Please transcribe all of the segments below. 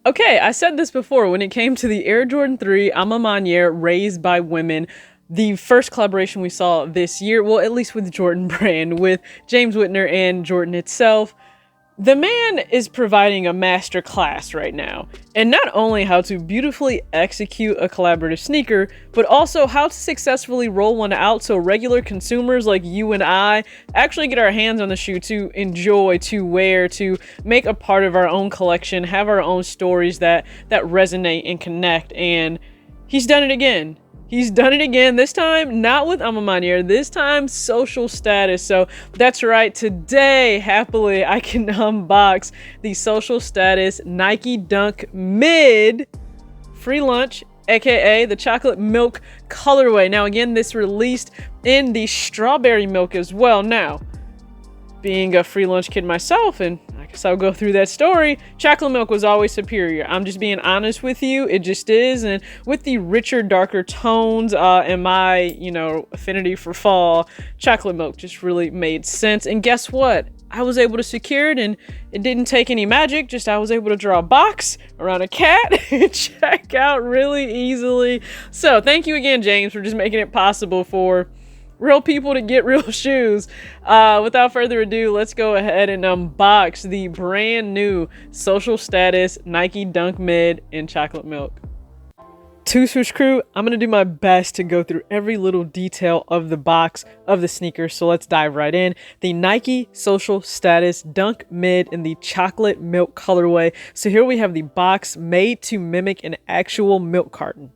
Okay, I said this before when it came to the Air Jordan 3 Ama Maniere raised by women, the first collaboration we saw this year, well, at least with Jordan Brand, with James Whitner and Jordan itself. The man is providing a master class right now, and not only how to beautifully execute a collaborative sneaker, but also how to successfully roll one out so regular consumers like you and I actually get our hands on the shoe to enjoy, to wear, to make a part of our own collection, have our own stories that resonate and connect. And he's done it again. He's done it again, this time not with Ama Maniere, this time Social Status. So that's right, today, happily, I can unbox the Social Status Nike Dunk Mid free lunch, aka the chocolate milk colorway. Now again, this released in the strawberry milk as well. Now, being a free lunch kid myself, and I guess I'll go through that story, chocolate milk was always superior. I'm just being honest with you, it just is. And with the richer, darker tones and my, affinity for fall, chocolate milk just really made sense. And guess what? I was able to secure it, and it didn't take any magic, just I was able to draw a box around a cat and check out really easily. So thank you again, James, for just making it possible for real people to get real shoes. Without further ado, let's go ahead and unbox the brand new Social Status Nike Dunk Mid in chocolate milk. To Swoosh Crew, I'm going to do my best to go through every little detail of the box of the sneaker, so let's dive right in. The Nike Social Status Dunk Mid in the chocolate milk colorway. So here we have the box made to mimic an actual milk carton.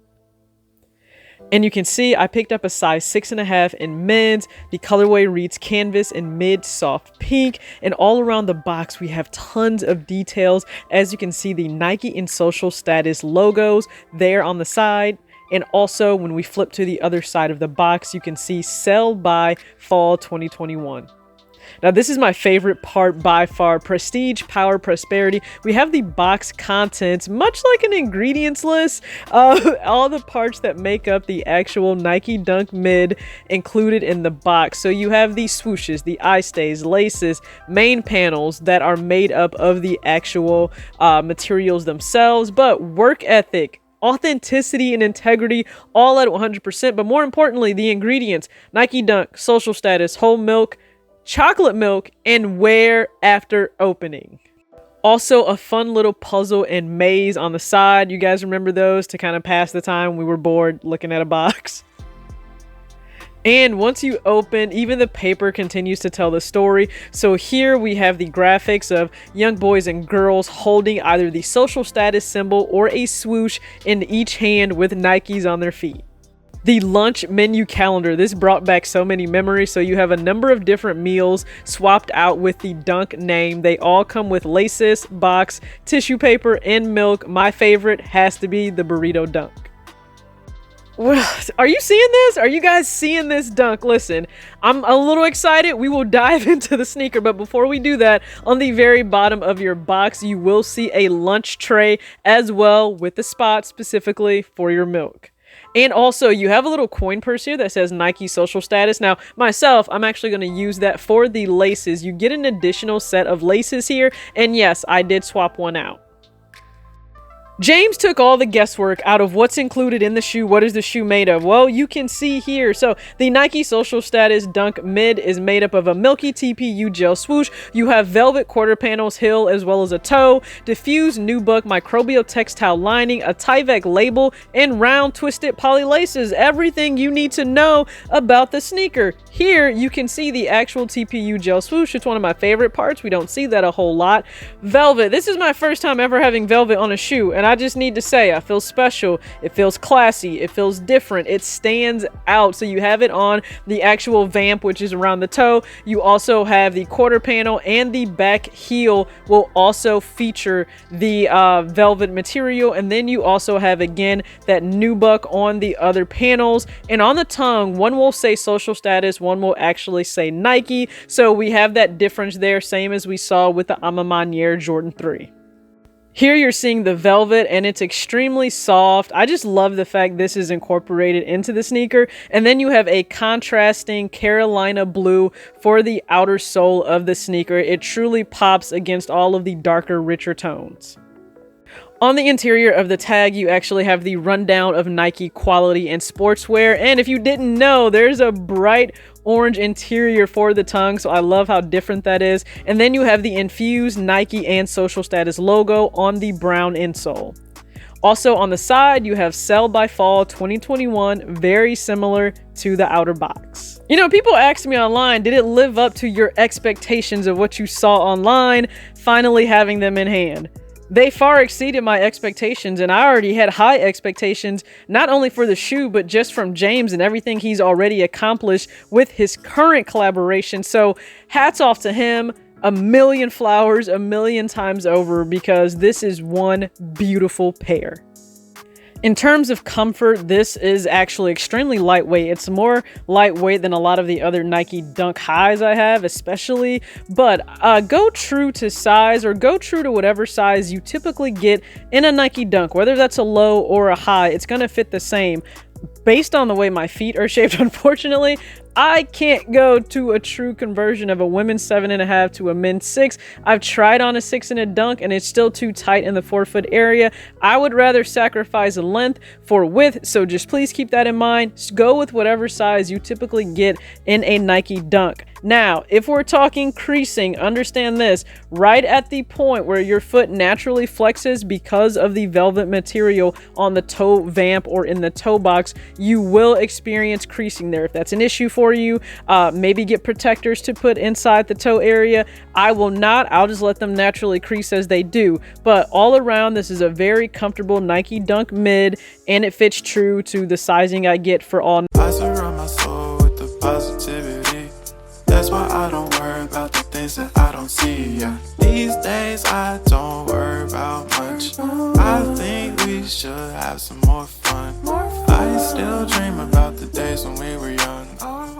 And you can see I picked up a size 6.5 in men's. The colorway reads canvas in mid soft pink. And all around the box, we have tons of details. As you can see, the Nike and Social Status logos there on the side. And also, when we flip to the other side of the box, you can see sell by fall 2021. Now, this is my favorite part by far. Prestige, power, prosperity. We have the box contents, much like an ingredients list. All the parts that make up the actual Nike Dunk Mid included in the box. So you have the swooshes, the eye stays, laces, main panels that are made up of the actual materials themselves. But work ethic, authenticity, and integrity all at 100%. But more importantly, the ingredients: Nike Dunk, Social Status, whole milk, chocolate milk, and wear after opening. Also, a fun little puzzle and maze on the side. You guys remember those to kind of pass the time when we were bored looking at a box? And once you open, even the paper continues to tell the story. So here we have the graphics of young boys and girls holding either the Social Status symbol or a swoosh in each hand with Nikes on their feet. The lunch menu calendar, this brought back so many memories. So you have a number of different meals swapped out with the Dunk name. They all come with laces, box, tissue paper, and milk. My favorite has to be the burrito dunk. Well, are you seeing this? Are you guys seeing this dunk? Listen, I'm a little excited. We will dive into the sneaker, but before we do that, on the very bottom of your box, you will see a lunch tray as well, with the spot specifically for your milk. And also, you have a little coin purse here that says Nike Social Status. Now, myself, I'm actually going to use that for the laces. You get an additional set of laces here. And yes, I did swap one out. James took all the guesswork out of what's included in the shoe. What is the shoe made of? Well, you can see here. So the Nike Social Status Dunk Mid is made up of a milky TPU gel swoosh. You have velvet quarter panels, heel, as well as a toe, diffused nubuck microbial textile lining, a Tyvek label, and round twisted poly laces. Everything you need to know about the sneaker. Here you can see the actual TPU gel swoosh. It's one of my favorite parts. We don't see that a whole lot. Velvet. This is my first time ever having velvet on a shoe, and I just need to say, I feel special. It feels classy. It feels different. It stands out. So you have it on the actual vamp, which is around the toe. You also have the quarter panel, and the back heel will also feature the velvet material. And then you also have, again, that nubuck on the other panels. And on the tongue, one will say Social Status, one will actually say Nike. So we have that difference there, same as we saw with the Ama Maniere Jordan 3. Here you're seeing the velvet, and it's extremely soft. I just love the fact this is incorporated into the sneaker. And then you have a contrasting Carolina blue for the outer sole of the sneaker. It truly pops against all of the darker, richer tones. On the interior of the tag, you actually have the rundown of Nike quality and sportswear. And if you didn't know, there's a bright orange interior for the tongue, so I love how different that is. And then you have the infused Nike and Social Status logo on the brown insole. Also on the side, you have Sell by Fall 2021, very similar to the outer box. You know, people asked me online, did it live up to your expectations of what you saw online, finally having them in hand? They far exceeded my expectations, and I already had high expectations, not only for the shoe, but just from James and everything he's already accomplished with his current collaboration. So hats off to him. A million flowers, a million times over, because this is one beautiful pair. In terms of comfort, this is actually extremely lightweight. It's more lightweight than a lot of the other Nike Dunk highs I have, especially, but go true to size, or go true to whatever size you typically get in a Nike Dunk, whether that's a low or a high, it's gonna fit the same. Based on the way my feet are shaped, unfortunately, I can't go to a true conversion of a women's 7.5 to a men's 6. I've tried on a 6 in a Dunk and it's still too tight in the forefoot area. I would rather sacrifice length for width, so just please keep that in mind. Just go with whatever size you typically get in a Nike Dunk. Now, if we're talking creasing, understand this, right at the point where your foot naturally flexes because of the velvet material on the toe vamp or in the toe box, you will experience creasing there. If that's an issue for you, maybe get protectors to put inside the toe area. I will not, I'll just let them naturally crease as they do. But all around, this is a very comfortable Nike Dunk mid, and it fits true to the sizing I get for all. I surround my soul with the positivity. That's why I don't worry about the things that I don't see. Yeah. These days I don't worry about much. I think we should have some more fun. I still dream about the days when we were young.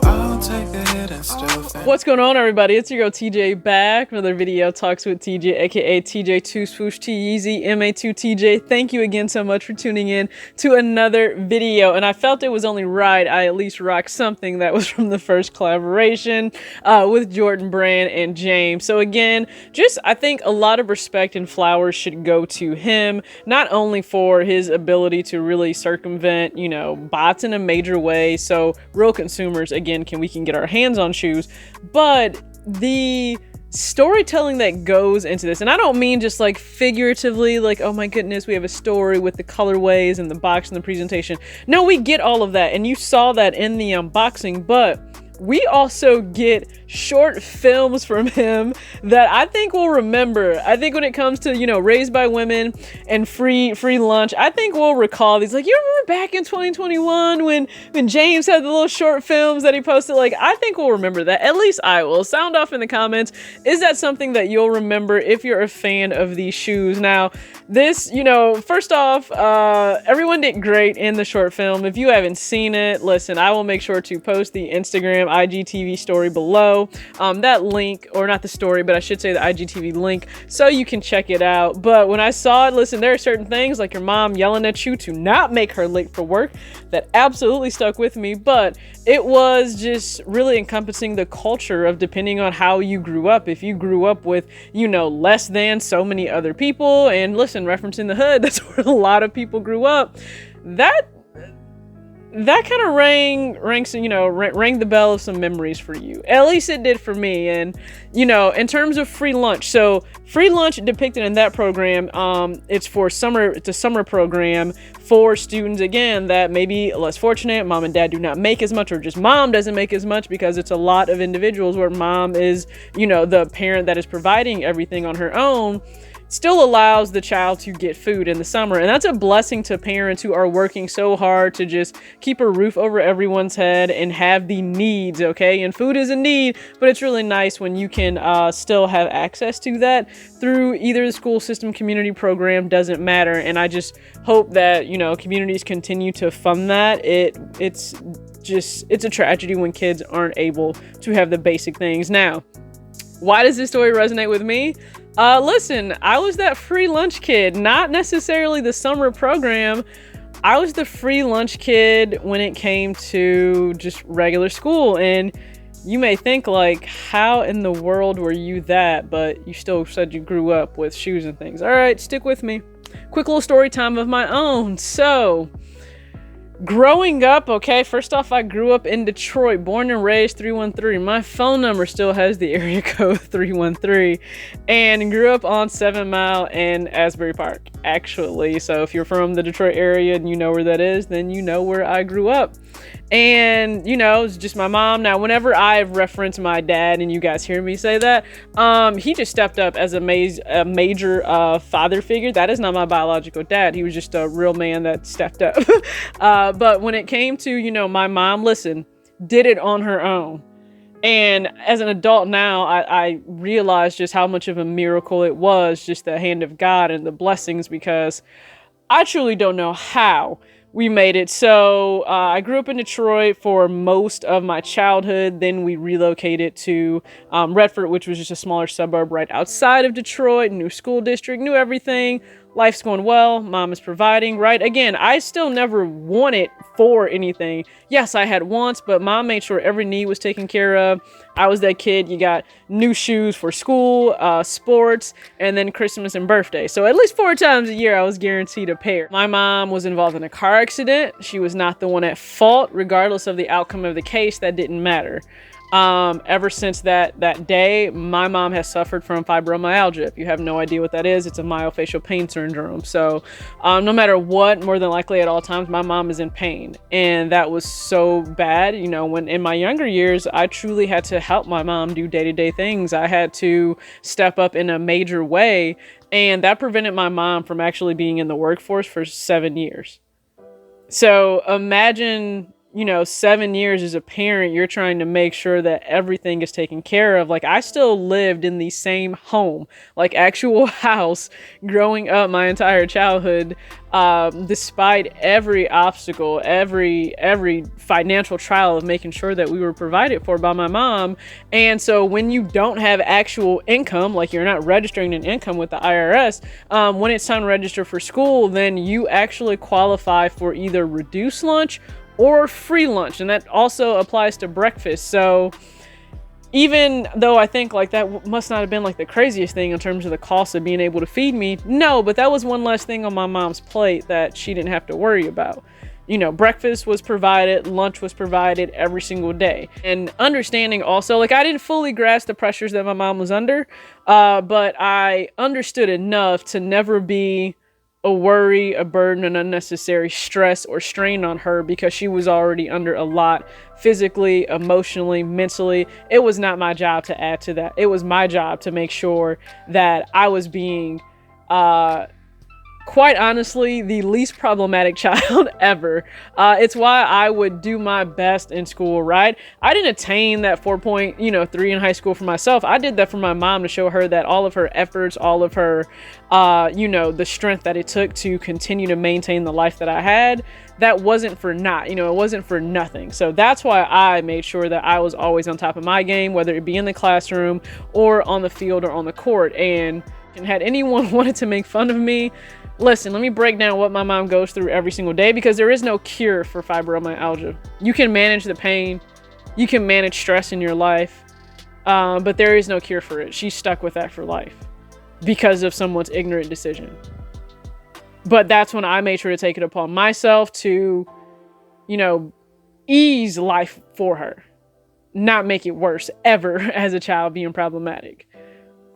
I'll take a hit and still think. What's going on, everybody? It's your girl TJ back. Another video talks with TJ, aka TJ2 Swoosh T-Yeezy MA2TJ. Thank you again so much for tuning in to another video. And I felt it was only right I at least rock something that was from the first collaboration with Jordan Brand and James. So again, just I think a lot of respect and flowers should go to him, not only for his ability to really circumvent, you know, bots in a major way, so real consumers again we can get our hands on shoes, but the storytelling that goes into this, and I don't mean just like figuratively, like, oh my goodness, we have a story with the colorways and the box and the presentation. No, we get all of that, and you saw that in the unboxing, but we also get short films from him that I think we'll remember. I think when it comes to, you know, Raised by Women and free lunch, I think we'll recall these. Like, you remember back in 2021 when James had the little short films that he posted? Like, I think we'll remember that. At least I will. Sound off in the comments. Is that something that you'll remember if you're a fan of these shoes? Now, this, you know, first off, everyone did great in the short film. If you haven't seen it, listen, I will make sure to post the Instagram IGTV story below. That link, or not the story, but I should say the IGTV link, so you can check it out. But when I saw it, listen, there are certain things like your mom yelling at you to not make her late for work that absolutely stuck with me. But it was just really encompassing the culture of depending on how you grew up. If you grew up with, you know, less than so many other people, and listen, referencing the hood, that's where a lot of people grew up, that kind of rang the bell of some memories for you. At least it did for me. And, you know, in terms of free lunch, so free lunch depicted in that program, it's a summer program for students, again, that may be less fortunate. Mom and dad do not make as much, or just mom doesn't make as much, because it's a lot of individuals where mom is, you know, the parent that is providing everything on her own. Still allows the child to get food in the summer. And that's a blessing to parents who are working so hard to just keep a roof over everyone's head and have the needs, okay? And food is a need, but it's really nice when you can still have access to that through either the school system, community program, doesn't matter. And I just hope that, you know, communities continue to fund that. It's a tragedy when kids aren't able to have the basic things. Now, why does this story resonate with me? Listen, I was that free lunch kid, not necessarily the summer program. I was the free lunch kid when it came to just regular school. And you may think, like, how in the world were you that? But you still said you grew up with shoes and things. All right, stick with me. quick little story time of my own. So, growing up, okay, first off, I grew up in Detroit, born and raised 313. My phone number still has the area code 313, and grew up on 7 Mile and Asbury Park, actually. So if you're from the Detroit area and you know where that is, then you know where I grew up. And, you know, it's just my mom. Now, whenever I've referenced my dad and you guys hear me say that, he just stepped up as a major father figure. That is not my biological dad. He was just a real man that stepped up. But when it came to, you know, my mom, listen, did it on her own. And as an adult now, I realized just how much of a miracle it was, just the hand of God and the blessings, because I truly don't know how we made it. So I grew up in Detroit for most of my childhood. Then we relocated to Redford, which was just a smaller suburb right outside of Detroit. New school district, new everything. Life's going well. Mom is providing, right? Again, I still never wanted for anything. Yes, I had wants, but mom made sure every need was taken care of. I was that kid. You got new shoes for school, sports, and then Christmas and birthday. So at least 4 times a year, I was guaranteed a pair. My mom was involved in a car accident. She was not the one at fault. Regardless of the outcome of the case, that didn't matter. Ever since that day, my mom has suffered from fibromyalgia. If you have no idea what that is, it's a myofascial pain syndrome. So no matter what, more than likely at all times, my mom is in pain. And that was so bad. You know, when in my younger years, I truly had to help my mom do day-to-day things. I had to step up in a major way. And that prevented my mom from actually being in the workforce for 7 years. So imagine, you know, 7 years as a parent, you're trying to make sure that everything is taken care of. Like, I still lived in the same home, like actual house, growing up my entire childhood, despite every obstacle, every financial trial of making sure that we were provided for by my mom. And so when you don't have actual income, like you're not registering an income with the IRS, when it's time to register for school, then you actually qualify for either reduced lunch or free lunch. And that also applies to breakfast. So even though I think like that must not have been like the craziest thing in terms of the cost of being able to feed me, no, but that was one less thing on my mom's plate that she didn't have to worry about. You know, breakfast was provided, lunch was provided every single day. And understanding also, like, I didn't fully grasp the pressures that my mom was under, but I understood enough to never be a worry, a burden, an unnecessary stress or strain on her, because she was already under a lot physically, emotionally, mentally. It was not my job to add to that. It was my job to make sure that I was being, quite honestly, the least problematic child ever. It's why I would do my best in school, right? I didn't attain that 4.3 in high school for myself. I did that for my mom to show her that all of her efforts, all of her, the strength that it took to continue to maintain the life that I had, that wasn't for naught. It wasn't for nothing. So that's why I made sure that I was always on top of my game, whether it be in the classroom or on the field or on the court. And had anyone wanted to make fun of me, listen, let me break down what my mom goes through every single day, because there is no cure for fibromyalgia. You can manage the pain, you can manage stress in your life, but there is no cure for it. She's stuck with that for life because of someone's ignorant decision. But that's when I made sure to take it upon myself to, ease life for her, not make it worse ever as a child being problematic.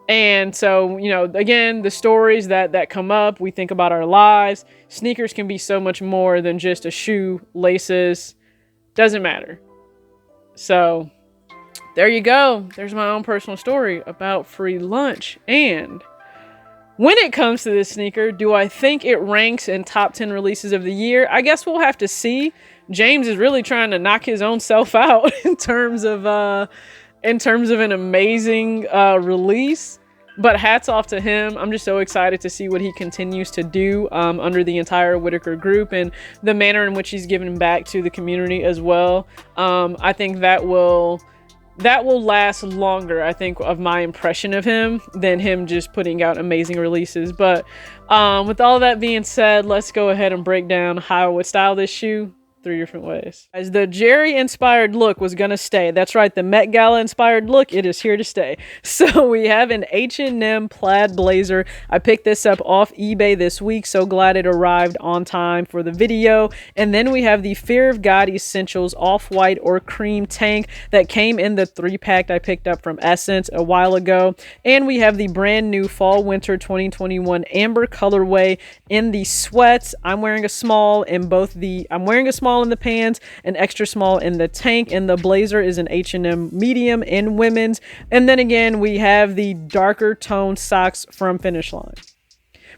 And so, again, the stories that come up, we think about our lives. Sneakers can be so much more than just a shoe, laces, doesn't matter. So there you go. There's my own personal story about free lunch. And when it comes to this sneaker, do I think it ranks in top 10 releases of the year? I guess we'll have to see. James is really trying to knock his own self out in terms of an amazing release, but hats off to him. I'm just so excited to see what he continues to do under the entire Whitaker group, and the manner in which he's given back to the community as well. I think that will last longer, I think, of my impression of him than him just putting out amazing releases. But with all that being said, let's go ahead and break down how I would style this shoe. 3 different ways. As the Jerry inspired look was gonna stay. That's right, the Met Gala inspired look, it is here to stay. So we have an H&M plaid blazer. I picked this up off eBay this week, so glad it arrived on time for the video. And then we have the Fear of God Essentials off-white or cream tank that came in the 3-pack I picked up from Essence a while ago. And we have the brand new fall winter 2021 amber colorway in the sweats. I'm wearing a small in I'm wearing a small in the pants, an extra small in the tank, and the blazer is an H&M medium in women's. And then again, we have the darker tone socks from Finish Line.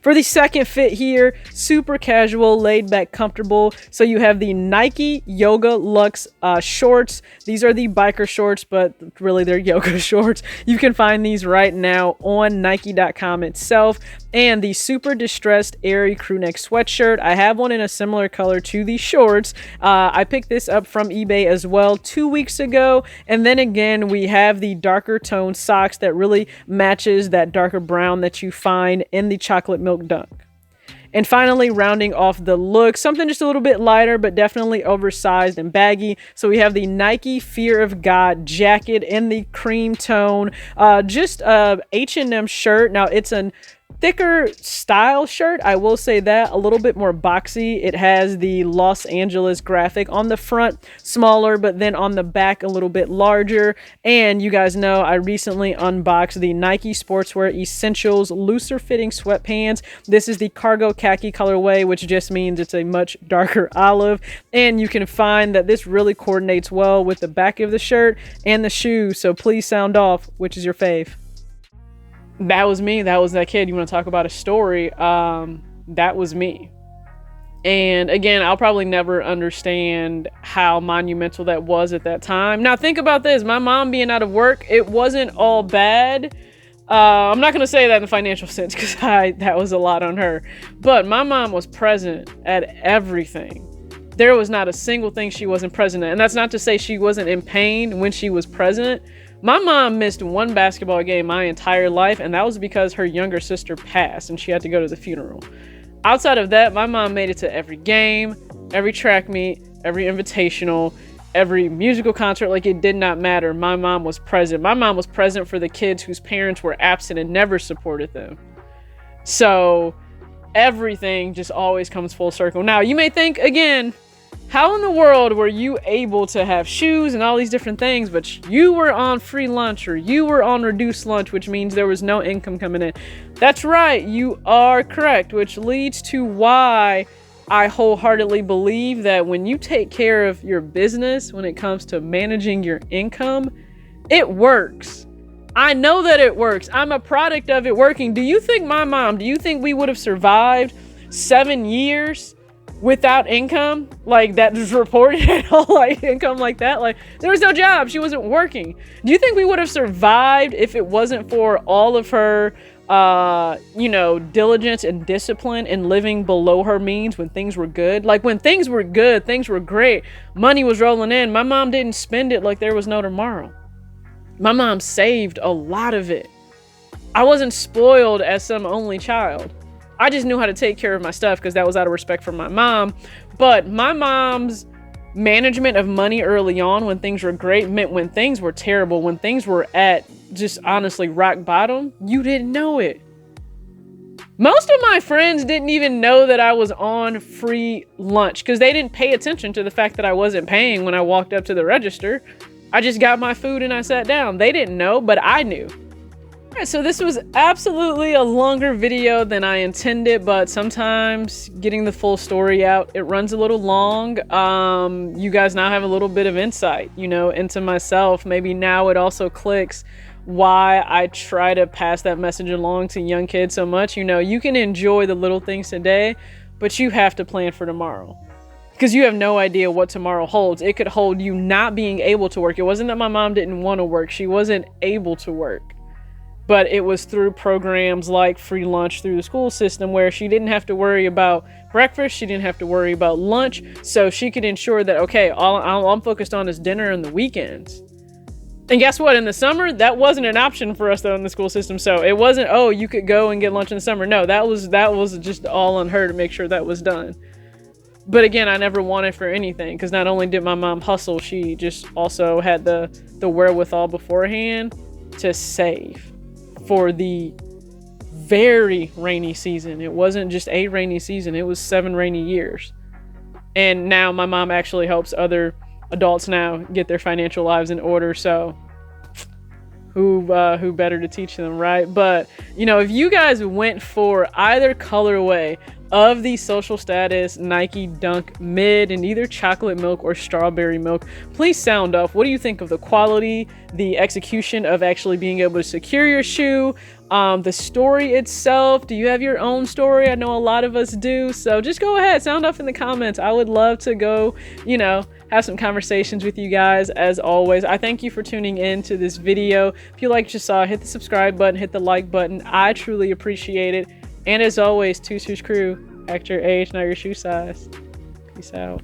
For the second fit here, super casual, laid back, comfortable. So you have the Nike Yoga Luxe shorts. These are the biker shorts, but really they're yoga shorts. You can find these right now on Nike.com itself. And the super distressed airy crewneck sweatshirt. I have one in a similar color to the shorts. I picked this up from eBay as well 2 weeks ago. And then again, we have the darker tone socks that really matches that darker brown that you find in the chocolate milk dunk. And finally, rounding off the look, something just a little bit lighter, but definitely oversized and baggy. So we have the Nike Fear of God jacket in the cream tone, just a H&M shirt. Now it's a thicker style shirt, I will say that, a little bit more boxy. It has the Los Angeles graphic on the front, smaller, but then on the back a little bit larger. And you guys know I recently unboxed the Nike Sportswear Essentials looser fitting sweatpants. This is the cargo khaki colorway, which just means it's a much darker olive. And you can find that this really coordinates well with the back of the shirt and the shoes. So please sound off, which is your fave? That was me. That was that kid. You want to talk about a story? That was me. And again, I'll probably never understand how monumental that was at that time. Now think about this. My mom being out of work, it wasn't all bad. I'm not going to say that in the financial sense because that was a lot on her. But my mom was present at everything. There was not a single thing she wasn't present at. And that's not to say she wasn't in pain when she was present. My mom missed one basketball game my entire life, and that was because her younger sister passed and she had to go to the funeral. Outside of that, my mom made it to every game, every track meet, every invitational, every musical concert. Like, it did not matter. My mom was present. My mom was present for the kids whose parents were absent and never supported them. So everything just always comes full circle. Now, you may think, again, how in the world were you able to have shoes and all these different things, but you were on free lunch or you were on reduced lunch, which means there was no income coming in? That's right, you are correct, which leads to why I wholeheartedly believe that when you take care of your business, when it comes to managing your income, it works. I know that it works. I'm a product of it working. Do you think we would have survived 7 years without income like that was reported at all, like income like that? Like, there was no job, she wasn't working. Do you think we would have survived if it wasn't for all of her diligence and discipline and living below her means when things were good? Like, when things were good, things were great, money was rolling in, my mom didn't spend it like there was no tomorrow. My mom saved a lot of it. I wasn't spoiled as some only child. I just knew how to take care of my stuff because that was out of respect for my mom. But my mom's management of money early on when things were great meant when things were terrible, when things were at just honestly rock bottom, you didn't know it. Most of my friends didn't even know that I was on free lunch because they didn't pay attention to the fact that I wasn't paying when I walked up to the register. I just got my food and I sat down. They didn't know, but I knew. Alright, so this was absolutely a longer video than I intended, but sometimes getting the full story out, it runs a little long. You guys now have a little bit of insight, into myself. Maybe now it also clicks why I try to pass that message along to young kids so much. You can enjoy the little things today, but you have to plan for tomorrow. Because you have no idea what tomorrow holds. It could hold you not being able to work. It wasn't that my mom didn't want to work. She wasn't able to work. But it was through programs like free lunch through the school system where she didn't have to worry about breakfast. She didn't have to worry about lunch. So she could ensure that, okay, all I'm focused on is dinner and the weekends. And guess what? In the summer, that wasn't an option for us though in the school system. So it wasn't, oh, you could go and get lunch in the summer. No, that was just all on her to make sure that was done. But again, I never wanted for anything, because not only did my mom hustle, she just also had the wherewithal beforehand to save for the very rainy season. It wasn't just a rainy season, it was 7 rainy years. And now my mom actually helps other adults now get their financial lives in order. So who better to teach them, right? But you know, if you guys went for either colorway of the Social Status Nike Dunk Mid in either chocolate milk or strawberry milk, please sound off. What do you think of the quality, the execution of actually being able to secure your shoe, the story itself? Do you have your own story? I know a lot of us do. So just go ahead, sound off in the comments. I would love to go, you know, have some conversations with you guys. As always, I thank you for tuning in to this video. If you liked what you saw, hit the subscribe button, hit the like button. I truly appreciate it. And as always, Two Swoosh Crew, act your age, not your shoe size. Peace out.